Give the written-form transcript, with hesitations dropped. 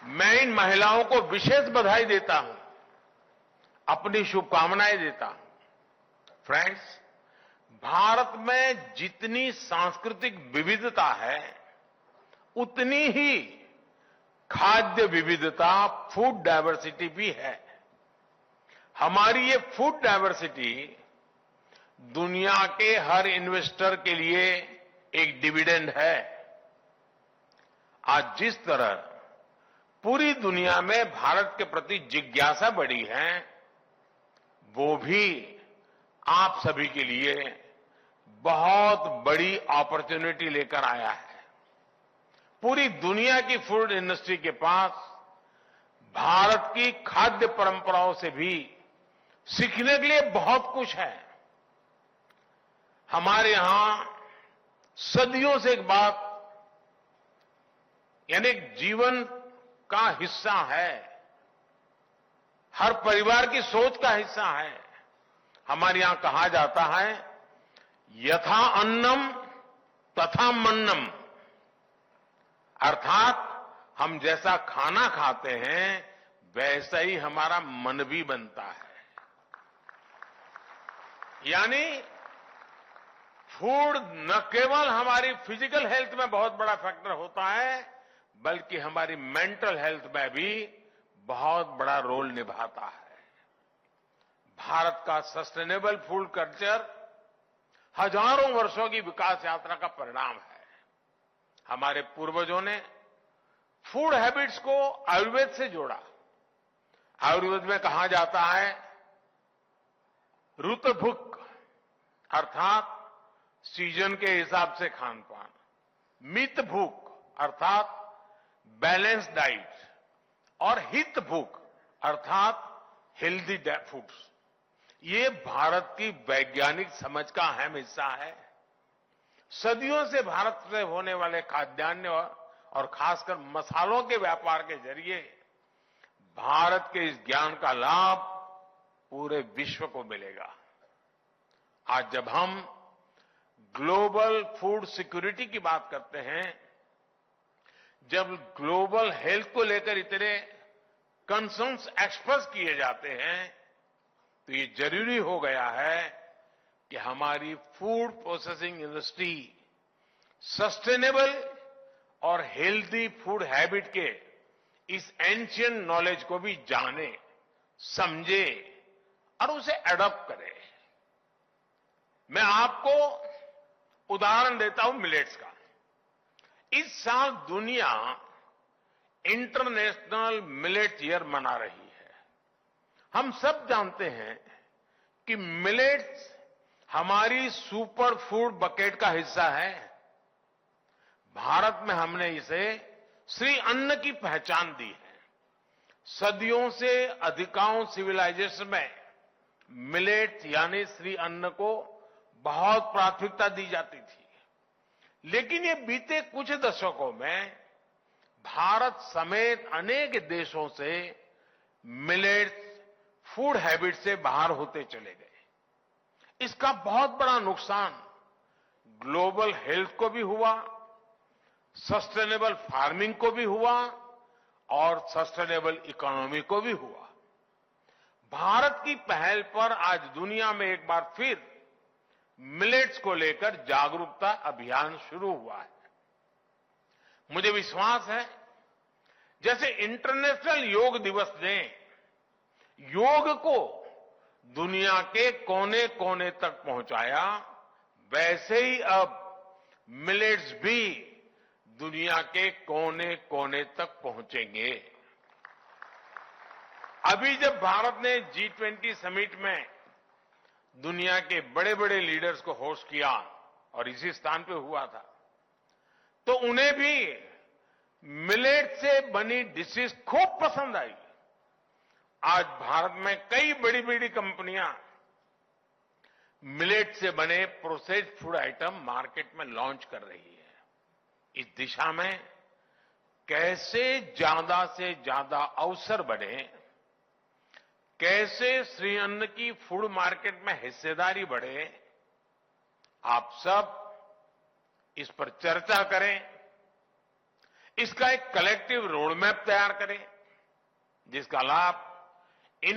मैं इन महिलाओं को विशेष बधाई देता हूं, अपनी शुभकामनाएं देता हूं। फ्रेंड्स, भारत में जितनी सांस्कृतिक विविधता है, उतनी ही खाद्य विविधता, फूड डायवर्सिटी भी है। हमारी ये फूड डायवर्सिटी दुनिया के हर इन्वेस्टर के लिए एक डिविडेंड है। आज जिस तरह पूरी दुनिया में भारत के प्रति जिज्ञासा बढ़ी है, वो भी आप सभी के लिए बहुत बड़ी अपॉर्चुनिटी लेकर आया है। पूरी दुनिया की फूड इंडस्ट्री के पास भारत की खाद्य परंपराओं से भी सीखने के लिए बहुत कुछ है। हमारे यहां सदियों से एक बात, यानी जीवन का हिस्सा है, हर परिवार की सोच का हिस्सा है। हमारे यहां कहा जाता है, यथा अन्नम तथा मन्नम, अर्थात हम जैसा खाना खाते हैं वैसा ही हमारा मन भी बनता है। यानी फूड न केवल हमारी फिजिकल हेल्थ में बहुत बड़ा फैक्टर होता है, बल्कि हमारी मेंटल हेल्थ में भी बहुत बड़ा रोल निभाता है। भारत का सस्टेनेबल फूड कल्चर हजारों वर्षों की विकास यात्रा का परिणाम है। हमारे पूर्वजों ने फूड हैबिट्स को आयुर्वेद से जोड़ा। आयुर्वेद में कहा जाता है, ऋतु भुक अर्थात सीजन के हिसाब से खान पान, मित भूख अर्थात बैलेंस डाइट, और हित भूख अर्थात हेल्दी फूड्स। ये भारत की वैज्ञानिक समझ का अहम हिस्सा है। सदियों से भारत से होने वाले खाद्यान्न और खासकर मसालों के व्यापार के जरिए भारत के इस ज्ञान का लाभ पूरे विश्व को मिलेगा। आज जब हम ग्लोबल फूड सिक्योरिटी की बात करते हैं, जब ग्लोबल हेल्थ को लेकर इतने कंसर्न्स एक्सप्रेस किए जाते हैं, तो ये जरूरी हो गया है कि हमारी फूड प्रोसेसिंग इंडस्ट्री सस्टेनेबल और हेल्दी फूड हैबिट के इस एंशिएंट नॉलेज को भी जाने, समझे और उसे एडॉप्ट करे। मैं आपको उदाहरण देता हूं मिलेट्स का। इस साल दुनिया इंटरनेशनल मिलेट ईयर मना रही है। हम सब जानते हैं कि मिलेट्स हमारी सुपर फूड बकेट का हिस्सा है। भारत में हमने इसे श्री अन्न की पहचान दी है। सदियों से अधिकांश सिविलाइजेशन में मिलेट्स यानी श्री अन्न को बहुत प्राथमिकता दी जाती थी। लेकिन ये बीते कुछ दशकों में भारत समेत अनेक देशों से मिलेट्स फूड हैबिट से बाहर होते चले गए। इसका बहुत बड़ा नुकसान ग्लोबल हेल्थ को भी हुआ, सस्टेनेबल फार्मिंग को भी हुआ और सस्टेनेबल इकोनॉमी को भी हुआ। भारत की पहल पर आज दुनिया में एक बार फिर मिलेट्स को लेकर जागरूकता अभियान शुरू हुआ है। मुझे विश्वास है, जैसे इंटरनेशनल योग दिवस ने योग को दुनिया के कोने कोने तक पहुंचाया, वैसे ही अब मिलेट्स भी दुनिया के कोने कोने तक पहुंचेंगे। अभी जब भारत ने G20 समिट में दुनिया के बड़े बड़े लीडर्स को होस्ट किया और इसी स्थान पे हुआ था, तो उन्हें भी मिलेट से बनी डिशेस खूब पसंद आई। आज भारत में कई बड़ी बड़ी कंपनियां मिलेट से बने प्रोसेस्ड फूड आइटम मार्केट में लॉन्च कर रही है। इस दिशा में कैसे ज्यादा से ज्यादा अवसर बढ़े, कैसे श्री अन्न की फूड मार्केट में हिस्सेदारी बढ़े, आप सब इस पर चर्चा करें। इसका एक कलेक्टिव रोड मैप तैयार करें जिसका लाभ